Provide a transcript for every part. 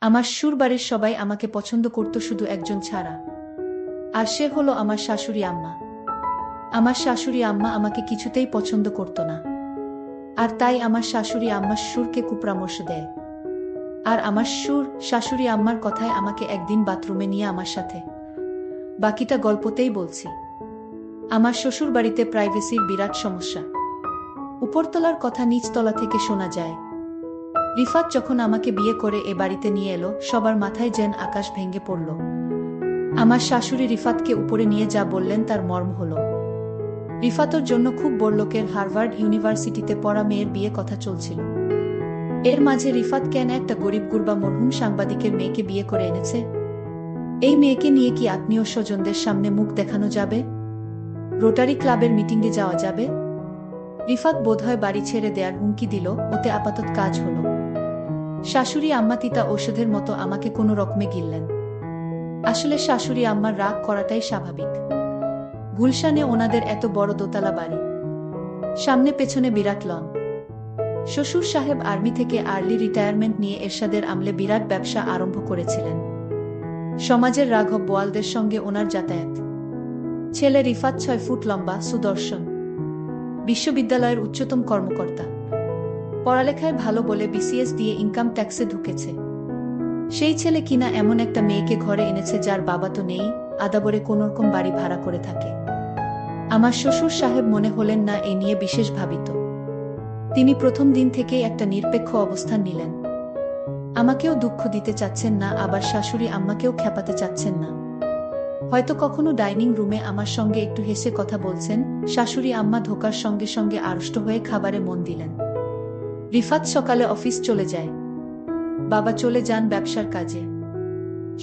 আমার শ্বশুরবাড়ির সবাই আমাকে পছন্দ করত শুধু একজন ছাড়া, আর সে হলো আমার শাশুড়ি আম্মা। আমার শাশুড়ি আম্মা আমাকে কিছুতেই পছন্দ করত না, আর তাই আমার শাশুড়ি আম্মা শ্বশুরকে কুপরামর্শ দেয়। আর আমার শাশুড়ি আম্মার কথায় আমাকে একদিন বাথরুমে নিয়ে আমার সাথে। বাকিটা গল্পতেই বলছি। আমার শ্বশুরবাড়িতে প্রাইভেসির বিরাট সমস্যা। উপরতলার কথা নিচতলা থেকে শোনা যায়। রিফাত যখন আমাকে বিয়ে করে এ বাড়িতে নিয়ে এলো, সবার মাথায় যেন আকাশ ভেঙে পড়ল। আমার শাশুড়ি রিফাতকে উপরে নিয়ে যা বললেন তার মর্ম হলো, রিফাতর জন্য খুব বড়লোকের হার্ভার্ড ইউনিভার্সিটিতে পড়া মেয়ের বিয়ে কথা চলছিল। এর মাঝে রিফাত কেন একটা গরিব গুরবা মরহুম সাংবাদিকের মেয়েকে বিয়ে করে এনেছে? এই মেয়েকে নিয়ে কি আত্মীয় স্বজনদের সামনে মুখ দেখানো যাবে? রোটারি ক্লাবের মিটিংয়ে যাওয়া যাবে? রিফাত বোধহয় বাড়ি ছেড়ে দেয়ার হুমকি দিল, ওতে আপাতত কাজ হলো। শাশুড়ি আম্মা তিতা ঔষধের মতো আমাকে কোনো রকমে গিললেন। আসলে শাশুড়ি আম্মার রাগ করাটাই স্বাভাবিক। গুলশানে ওনাদের এত বড় দোতলা বাড়ি, সামনে পেছনে বিরাট লন। শ্বশুর সাহেব আর্মি থেকে আর্লি রিটায়ারমেন্ট নিয়ে এরশাদের আমলে বিরাট ব্যবসা আরম্ভ করেছিলেন। সমাজের রাঘব বোয়ালদের সঙ্গে ওনার যাতায়াত। ছেলে রিফাত 6 ফুট লম্বা, সুদর্শন, বিশ্ববিদ্যালয়ের উচ্চতম কর্মকর্তা। পড়ালেখায় ভালো বলে বিসিএস দিয়ে ইনকাম ট্যাক্সে ঢুকেছে। সেই ছেলে কিনা এমন একটা মেয়েকে ঘরে এনেছে যার বাবা তো নেই, আদাবরে কোনোরকম বাড়ি ভাড়া করে থাকে। আমার শ্বশুর সাহেব মনে হলেন না এ নিয়ে বিশেষ ভাবিত। তিনি প্রথম দিন থেকেই একটা নিরপেক্ষ অবস্থান নিলেন। আমাকেও দুঃখ দিতে চাচ্ছেন না, আবার শাশুড়ি আম্মাকেও খেপাতে চাচ্ছেন না। হয়তো কখনো ডাইনিং রুমে আমার সঙ্গে একটু হেসে কথা বলছেন, শাশুড়ি আম্মা ঢোকার সঙ্গে সঙ্গে আড়ষ্ট হয়ে খাবারে মন দিলেন। রিফাত সকালে অফিস চলে যায়, বাবা চলে যান ব্যবসার কাজে।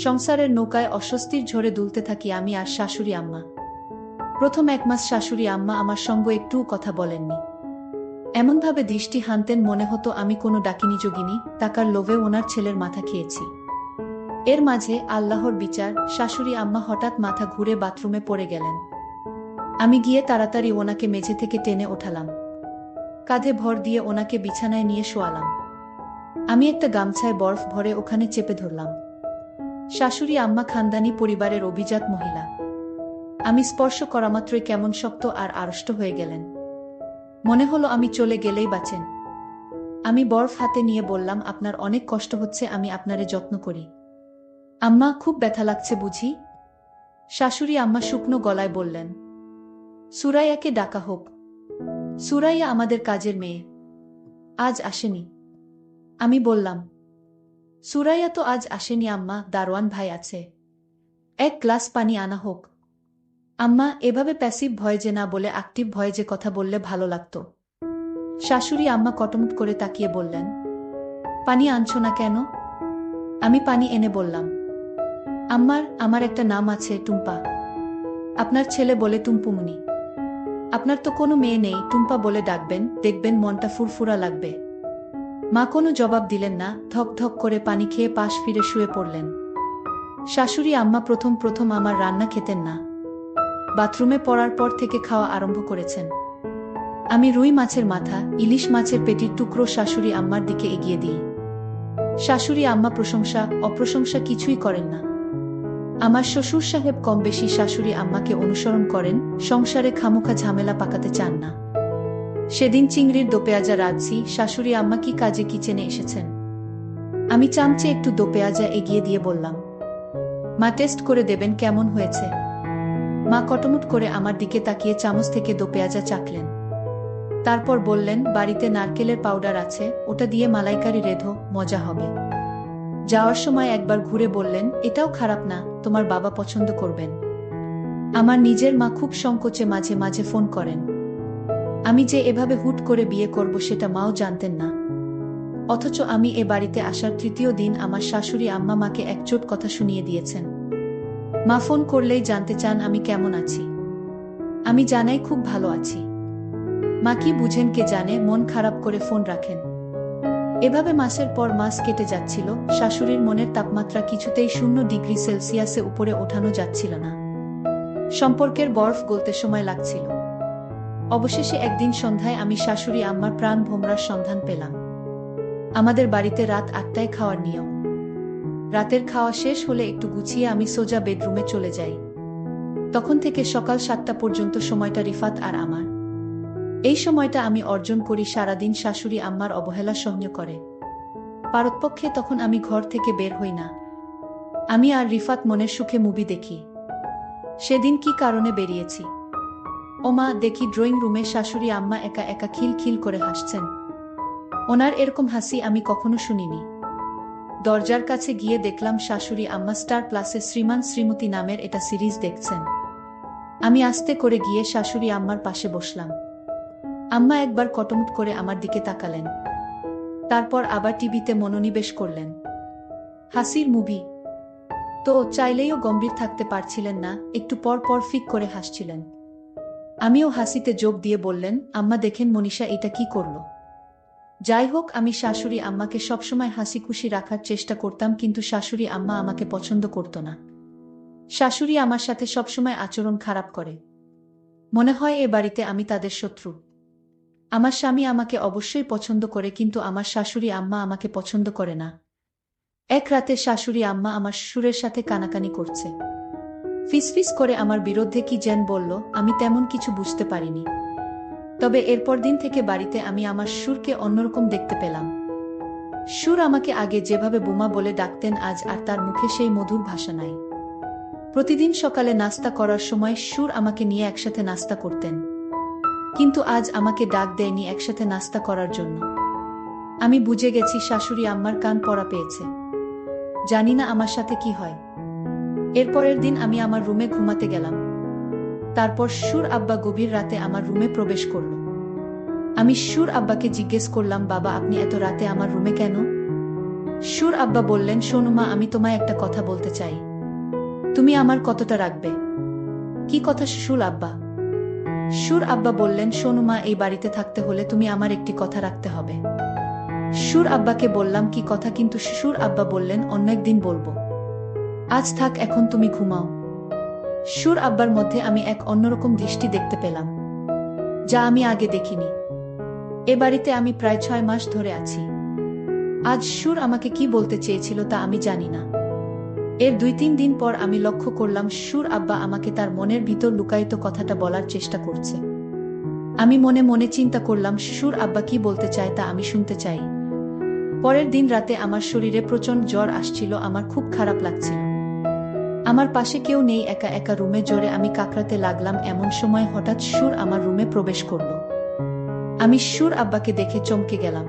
সংসারের নৌকায় অস্বস্তির ঝড়ে দুলতে থাকি আমি আর শাশুড়ি আম্মা। প্রথম 1 মাস শাশুড়ি আম্মা আমার সঙ্গে একটুও কথা বলেননি। এমনভাবে দৃষ্টি হানতেন মনে হতো আমি কোনো ডাকিনী যোগিনী, টাকার লোভে ওনার ছেলের মাথা খেয়েছি। এর মাঝে আল্লাহর বিচার, শাশুড়ি আম্মা হঠাৎ মাথা ঘুরে বাথরুমে পড়ে গেলেন। আমি গিয়ে তাড়াতাড়ি ওনাকে মেঝে থেকে টেনে ওঠালাম, কাঁধে ভর দিয়ে ওনাকে বিছানায় নিয়ে শোয়ালাম। আমি একটা গামছায় বরফ ভরে ওখানে চেপে ধরলাম। শাশুড়ি আম্মা খানদানি পরিবারের অভিজাত মহিলা। আমি স্পর্শ করামাত্রই কেমন শক্ত আর আড়ষ্ট হয়ে গেলেন। মনে হলো আমি চলে গেলেই বাঁচেন। আমি বরফ হাতে নিয়ে বললাম, আপনার অনেক কষ্ট হচ্ছে, আমি আপনারে যত্ন করি। আম্মা, খুব ব্যথা লাগছে বুঝি? শাশুড়ি আম্মা শুকনো গলায় বললেন, সুরাইয়াকে ডাকা হোক। সুরাইয়া আমাদের কাজের মেয়ে, আজ আসেনি। আমি বললাম, সুরাইয়া তো আজ আসেনি আম্মা, দারোয়ান ভাই আছে। 1 গ্লাস পানি আনা হোক। আম্মা, এভাবে প্যাসিভ ভয়েজে না বলে অ্যাক্টিভ ভয়েজে কথা বললে ভালো লাগতো। শাশুড়ি আম্মা কটমট করে তাকিয়ে বললেন, পানি আনছো না কেন? আমি পানি এনে বললাম, আমার একটা নাম আছে, টুম্পা। আপনার ছেলে বলে টুম্পুমনি। আপনার তো কোনো মেয়ে নেই, টুম্পা বলে ডাকবেন, দেখবেন মনটা ফুরফুরা লাগবে। মা কোনো জবাব দিলেন না, ধক ধক করে পানি খেয়ে পাশ ফিরে শুয়ে পড়লেন। শাশুড়ি আম্মা প্রথম প্রথম আমার রান্না খেতেন না। বাথরুমে পড়ার পর থেকে খাওয়া আরম্ভ করেছেন। আমি রুই মাছের মাথা, ইলিশ মাছের পেটির টুকরো শাশুড়ি আম্মার দিকে এগিয়ে দিই। শাশুড়ি আম্মা প্রশংসা অপ্রশংসা কিছুই করেন না। আমার শ্বশুর সাহেব কম বেশি শাশুড়ি আম্মাকে অনুসরণ করেন, সংসারে খামোখা ঝামেলা পাকাতে চান না। সেদিন চিংড়ির দোপেঁয়াজা রাঁধছি, শাশুড়ি আম্মা কি কাজে কিচেনে এসেছেন। আমি চামচে একটু দোপেঁয়াজা এগিয়ে দিয়ে বললাম, মা টেস্ট করে দেবেন কেমন হয়েছে। মা কটমট করে আমার দিকে তাকিয়ে চামচ থেকে দোপেঁয়াজা চাখলেন। তারপর বললেন, বাড়িতে নারকেলের পাউডার আছে, ওটা দিয়ে মালাইকারি রেঁধো, মজা হবে। যাওয়ার সময় একবার ঘুরে বললেন, এটাও খারাপ না, তোমার বাবা পছন্দ করবেন। আমার নিজের মা খুব সংকোচে মাঝে মাঝে ফোন করেন। আমি যে এভাবে হুট করে বিয়ে করব সেটা মাও জানতেন না। অথচ আমি এ বাড়িতে আসার 3য় দিন আমার শাশুড়ি আম্মা মাকে একচোট কথা শুনিয়ে দিয়েছেন। মা ফোন করলেই জানতে চান আমি কেমন আছি। আমি জানাই খুব ভালো আছি। মা কি বুঝেন কে জানে, মন খারাপ করে ফোন রাখেন। এভাবে মাসের পর মাস কেটে যাচ্ছিল, শাশুড়ির মনের তাপমাত্রা কিছুতেই 0 ডিগ্রি সেলসিয়াসে উপরে ওঠানো যাচ্ছিল না। সম্পর্কের বরফ গলতে সময় লাগছিল। অবশেষে একদিন সন্ধ্যায় আমি শাশুড়ি আম্মার প্রাণ ভোমরার সন্ধান পেলাম। আমাদের বাড়িতে রাত 8টায় খাওয়ার নিয়ম। রাতের খাওয়া শেষ হলে একটু গুছিয়ে আমি সোজা বেডরুমে চলে যাই। তখন থেকে সকাল 7টা পর্যন্ত সময়টা রিফাত আর আমার। এই সময়টা আমি অর্জন করি সারাদিন শাশুড়ি আম্মার অবহেলা সহ্য করে। পারতপক্ষে তখন আমি ঘর থেকে বের হই না। আমি আর রিফাত মনের সুখে মুভি দেখি। সেদিন কি কারণে বেরিয়েছি? ওমা, দেখি ড্রয়িং রুমে শাশুড়ি আম্মা একা একা খিল খিল করে হাসছেন। ওনার এরকম হাসি আমি কখনো শুনিনি। দরজার কাছে গিয়ে দেখলাম শাশুড়ি আম্মা স্টার প্লাসে শ্রীমান শ্রীমতী নামের এটা সিরিজ দেখছেন। আমি আস্তে করে গিয়ে শাশুড়ি আম্মার পাশে বসলাম। আম্মা একবার কটমট করে আমার দিকে তাকালেন, তারপর আবার টিভিতে মনোনিবেশ করলেন। হাসির মুভি তো চাইলেও গম্ভীর থাকতে পারছিলেন না, একটু পর পর ফিক করে হাসছিলেন। আমিও হাসিতে যোগ দিয়ে বললেন, আম্মা দেখেন মনীষা এটা কি করলো। যাই হোক, আমি শাশুড়ি আম্মাকে সবসময় হাসি খুশি রাখার চেষ্টা করতাম, কিন্তু শাশুড়ি আম্মা আমাকে পছন্দ করত না। শাশুড়ি আমার সাথে সবসময় আচরণ খারাপ করে। মনে হয় এ বাড়িতে আমি তাদের শত্রু। আমার স্বামী আমাকে অবশ্যই পছন্দ করে, কিন্তু আমার শাশুড়ি আম্মা আমাকে পছন্দ করে না। এক রাতে শাশুড়ি আম্মা আমার শ্বশুরের সাথে কানাকানি করছে। ফিসফিস করে আমার বিরুদ্ধে কি যেন বলল, আমি তেমন কিছু বুঝতে পারিনি। তবে এরপর দিন থেকে বাড়িতে আমি আমার শ্বশুরকে অন্যরকম দেখতে পেলাম। শ্বশুর আমাকে আগে যেভাবে বুমা বলে ডাকতেন, আজ আর তার মুখে সেই মধুর ভাষা নাই। প্রতিদিন সকালে নাস্তা করার সময় শ্বশুর আমাকে নিয়ে একসাথে নাস্তা করতেন, কিন্তু আজ আমাকে ডাক দেয়নি একসাথে নাস্তা করার জন্য। আমি বুঝে গেছি শাশুড়ি আম্মার কান পড়া পেয়েছে। জানি না আমার সাথে কি হয়। এরপরের দিন আমি আমার রুমে ঘুমাতে গেলাম। তারপর শ্বশুর আব্বা গভীর রাতে আমার রুমে প্রবেশ করল। আমি শ্বশুর আব্বাকে জিজ্ঞেস করলাম, বাবা আপনি এত রাতে আমার রুমে কেন? শ্বশুর আব্বা বললেন, শোনো মা, আমি তোমায় একটা কথা বলতে চাই। তুমি আমার কতটা রাখবে? কি কথা শ্বশুর আব্বা? শ্বশুর আব্বা বললেন, শোনো মা, এই বাড়িতে থাকতে হলে তুমি আমার একটি কথা রাখতে হবে। শ্বশুর আব্বাকে বললাম, কি কথা? কিন্তু শ্বশুর আব্বা বললেন, অন্য একদিন বলবো, আজ থাক, এখন তুমি ঘুমাও। শ্বশুর আব্বার মধ্যে আমি এক অন্যরকম দৃষ্টি দেখতে পেলাম, যা আমি আগে দেখিনি। এ বাড়িতে আমি প্রায় 6 মাস ধরে আছি। আজ শ্বশুর আমাকে কি বলতে চেয়েছিল তা আমি জানি না। এর 2-3 দিন পর আমি লক্ষ্য করলাম শ্বশুর আব্বা আমাকে তার মনের ভিতর লুকায়িত কথাটা বলার চেষ্টা করছে। আমি মনে মনে চিন্তা করলাম, শ্বশুর আব্বা কি বলতে চায় তা আমি শুনতে চাই। পরের দিন রাতে আমার শরীরে প্রচণ্ড জ্বর আসছিল, আমার খুব খারাপ লাগছিল। আমার পাশে কেউ নেই, একা একা রুমে জ্বরে আমি কাকড়াতে লাগলাম। এমন সময় হঠাৎ শ্বশুর আমার রুমে প্রবেশ করল। আমি শ্বশুর আব্বাকে দেখে চমকে গেলাম।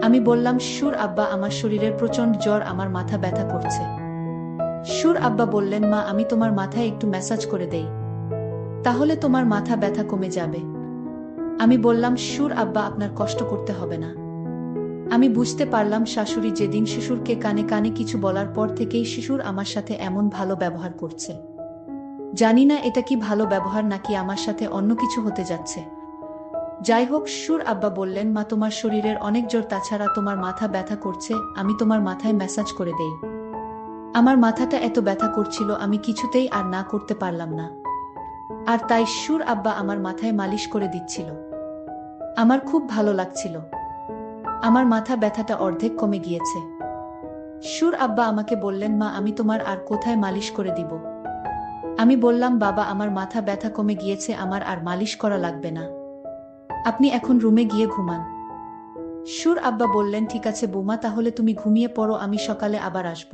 আমি বললাম, শ্বশুর আব্বা আমার শরীরের প্রচণ্ড জ্বর, আমার মাথা ব্যথা করছে। শ্বশুর আব্বা বললেন, মা আমি তোমার মাথায় একটু ম্যাসাজ করে দেই, তাহলে তোমার মাথা ব্যথা কমে যাবে। আমি বললাম, শ্বশুর আব্বা আপনার কষ্ট করতে হবে না। আমি বুঝতে পারলাম শাশুড়ি যেদিন শ্বশুরকে কানে কানে কিছু বলার পর থেকেই শ্বশুর আমার সাথে এমন ভালো ব্যবহার করছে। জানি না এটা কি ভালো ব্যবহার নাকি আমার সাথে অন্য কিছু হতে যাচ্ছে। যাই হোক, শ্বশুর আব্বা বললেন, মা তোমার শরীরের অনেক জ্বর, তাছাড়া তোমার মাথা ব্যথা করছে, আমি তোমার মাথায় ম্যাসাজ করে দেই। আমার মাথাটা এত ব্যথা করছিল, আমি কিছুতেই আর না করতে পারলাম না। আর তাই শ্বশুর আব্বা আমার মাথায় মালিশ করে দিচ্ছিল। আমার খুব ভালো লাগছিল। আমার মাথা ব্যথাটা অর্ধেক কমে গিয়েছে। শ্বশুর আব্বা আমাকে বললেন, মা আমি তোমার আর কোথায় মালিশ করে দিব? আমি বললাম, বাবা আমার মাথা ব্যথা কমে গিয়েছে, আমার আর মালিশ করা লাগবে না। আপনি এখন রুমে গিয়ে ঘুমান। শ্বশুর আব্বা বললেন, ঠিক আছে বৌমা, তাহলে তুমি ঘুমিয়ে পড়ো, আমি সকালে আবার আসব।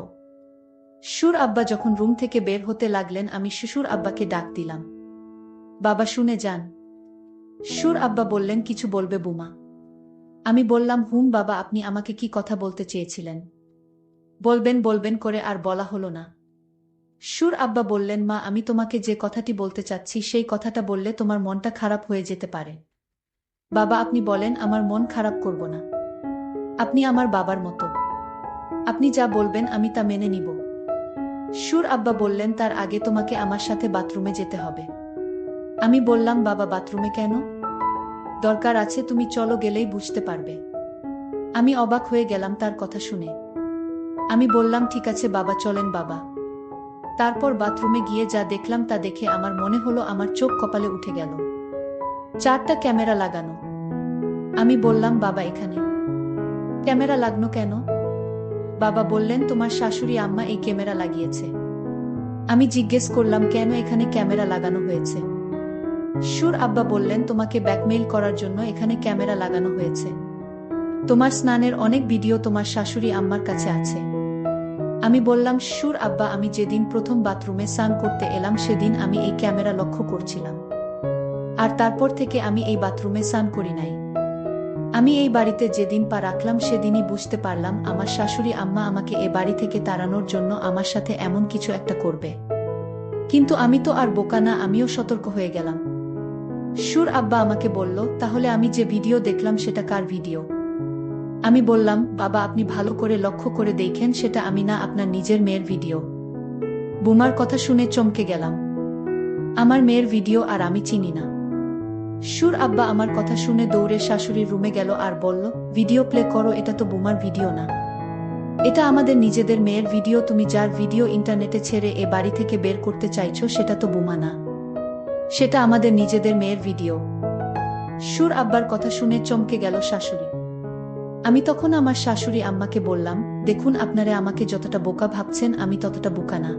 শ্বশুর আব্বা যখন রুম থেকে বের হতে লাগলেন, আমি শ্বশুর আব্বাকে ডাক দিলাম, বাবা শুনে যান। শ্বশুর আব্বা বললেন, কিছু বলবে বৌমা? আমি বললাম, হুম বাবা, আপনি আমাকে কি কথা বলতে চেয়েছিলেন? বলবেন বলবেন করে আর বলা হলো না। শ্বশুর আব্বা বললেন, মা আমি তোমাকে যে কথাটি বলতে চাচ্ছি সেই কথাটা বললে তোমার মনটা খারাপ হয়ে যেতে পারে। বাবা আপনি বলেন, আমার মন খারাপ করব না। আপনি আমার বাবার মতো, আপনি যা বলবেন আমি তা মেনে নিব। শ্বশুর আব্বা বললেন, তার আগে তোমাকে আমার সাথে বাথরুমে যেতে হবে। আমি বললাম, বাবা বাথরুমে কেন? দরকার আছে, তুমি চলো, গেলেই বুঝতে পারবে। আমি অবাক হয়ে গেলাম তার কথা শুনে। আমি বললাম, ঠিক আছে বাবা, চলেন বাবা। তারপর বাথরুমে গিয়ে যা দেখলাম তা দেখে আমার মনে হলো আমার চোখ কপালে উঠে গেল। 4টা ক্যামেরা লাগানো। আমি বললাম, বাবা এখানে ক্যামেরা লাগনো কেন? বাবা বললেন তোমার শাশুড়ি আম্মা এই ক্যামেরা লাগিয়েছে। আমি জিজ্ঞেস করলাম কেন এখানে ক্যামেরা লাগানো হয়েছে। সুর আব্বা বললেন তোমাকে ব্ল্যাকমেইল করার জন্য এখানে ক্যামেরা লাগানো হয়েছে। তোমার স্নানের অনেক ভিডিও তোমার শাশুড়ি আম্মার কাছে আছে। আমি বললাম সুর আব্বা আমি যেদিন প্রথম বাথরুমে স্নান করতে এলাম সেদিন আমি এই ক্যামেরা লক্ষ্য করছিলাম, আর তারপর থেকে আমি এই বাথরুমে স্নান করি নাই। আমি এই বাড়িতে যেদিন পা রাখলাম সেদিনই বুঝতে পারলাম আমার শাশুড়ি আম্মা আমাকে এ বাড়ি থেকে তাড়ানোর জন্য আমার সাথে এমন কিছু একটা করবে। কিন্তু আমি তো আর বোকা না, আমিও সতর্ক হয়ে গেলাম। সুর আব্বা আমাকে বলল তাহলে আমি যে ভিডিও দেখলাম সেটা কার ভিডিও? আমি বললাম বাবা আপনি ভালো করে লক্ষ্য করে দেখেন সেটা আমি না, আপনার নিজের মেয়ের ভিডিও। বুমার কথা শুনে চমকে গেলাম। আমার মেয়ের ভিডিও আর আমি চিনি না। সুর আব্বা আমার কথা শুনে দৌড়ে শাশুড়ির রুমে গেল আর বলল ভিডিও প্লে করো, এটা তো বুমার ভিডিও না, এটা আমাদের নিজেদের মেয়ের ভিডিও। তুমি যার ভিডিও ইন্টারনেটে ছেড়ে এ বাড়ি থেকে বের করতে চাইছো সেটা তো বুমা না, সেটা আমাদের নিজেদের মেয়ের ভিডিও। সুর আব্বার কথা শুনে চমকে গেল শাশুড়ি। আমি তখন আমার শাশুড়ি আম্মাকে বললাম দেখুন আপনারা আমাকে যতটা বোকা ভাবছেন আমি ততটা বোকা না।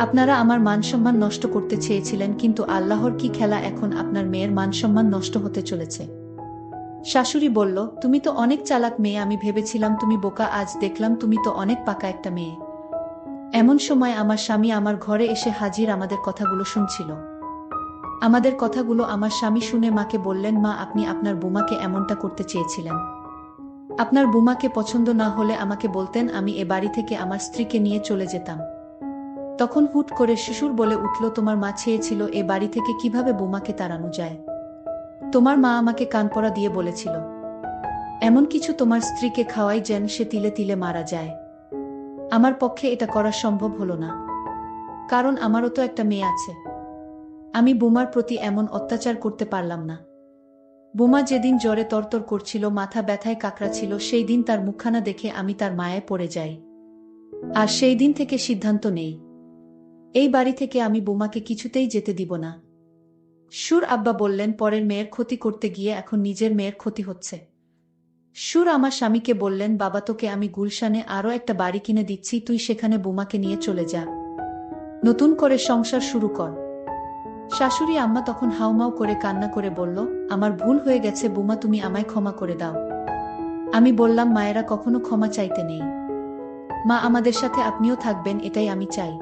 আপনারা আমার মানসম্মান নষ্ট করতে চেয়েছিলেন, কিন্তু আল্লাহর কি খেলা, এখন আপনার মেয়ের মানসম্মান নষ্ট হতে চলেছে। শাশুড়ি বলল তুমি তো অনেক চালাক মেয়ে, আমি ভেবেছিলাম তুমি বোকা, আজ দেখলাম তুমি তো অনেক পাকা একটা মেয়ে। এমন সময় আমার স্বামী আমার ঘরে এসে হাজির, আমাদের কথাগুলো শুনছিল। আমাদের কথাগুলো আমার স্বামী শুনে মাকে বললেন মা আপনি আপনার বুমাকে এমনটা করতে চেয়েছিলেন। আপনার বুমাকে পছন্দ না হলে আমাকে বলতেন, আমি এ বাড়ি থেকে আমার স্ত্রীকে নিয়ে চলে যেতাম। তখন হুট করে শ্বশুর বলে উঠল তোমার মা চেয়েছিল এ বাড়ি থেকে কিভাবে বুমাকে তাড়ানো যায়। তোমার মা আমাকে কানপড়া দিয়ে বলেছিল এমন কিছু তোমার স্ত্রীকে খাওয়াই যেন সে তিলে তিলে মারা যায়। আমার পক্ষে এটা করা সম্ভব হলো না, কারণ আমারও তো একটা মেয়ে আছে। আমি বুমার প্রতি এমন অত্যাচার করতে পারলাম না। বুমা যেদিন জ্বরে তরতর করছিল, মাথা ব্যথায় কাকড়া ছিল, সেই দিন তার মুখখানা দেখে আমি তার মায়ায় পড়ে যাই। আর সেই দিন থেকে সিদ্ধান্ত নেই এই বাড়ি থেকে আমি বুমাকে কিছুতেই যেতে দিব না। সুর আব্বা বললেন পরের মেয়ের ক্ষতি করতে গিয়ে এখন নিজের মেয়ের ক্ষতি হচ্ছে। সুর আমার স্বামীকে বললেন বাবা তোকে আমি গুলশানে আরও একটা বাড়ি কিনে দিচ্ছি, তুই সেখানে বুমাকে নিয়ে চলে যা, নতুন করে সংসার শুরু কর। শাশুড়ি আম্মা তখন হাউমাউ করে কান্না করে বলল আমার ভুল হয়ে গেছে বুমা, তুমি আমায় ক্ষমা করে দাও। আমি বললাম মায়েরা কখনো ক্ষমা চাইতে নেই, মা আমাদের সাথে আপনিও থাকবেন এটাই আমি চাই।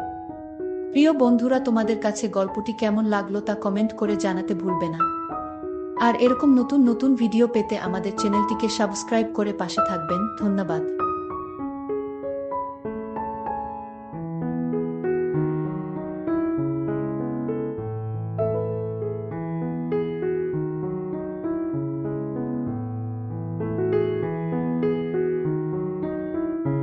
প্রিয় বন্ধুরা তোমাদের কাছে গল্পটি কেমন লাগলো তা কমেন্ট করে জানাতে ভুলবে না। আর এরকম নতুন নতুন ভিডিও পেতে আমাদের চ্যানেলটিকে সাবস্ক্রাইব করে পাশে থাকবেন। ধন্যবাদ।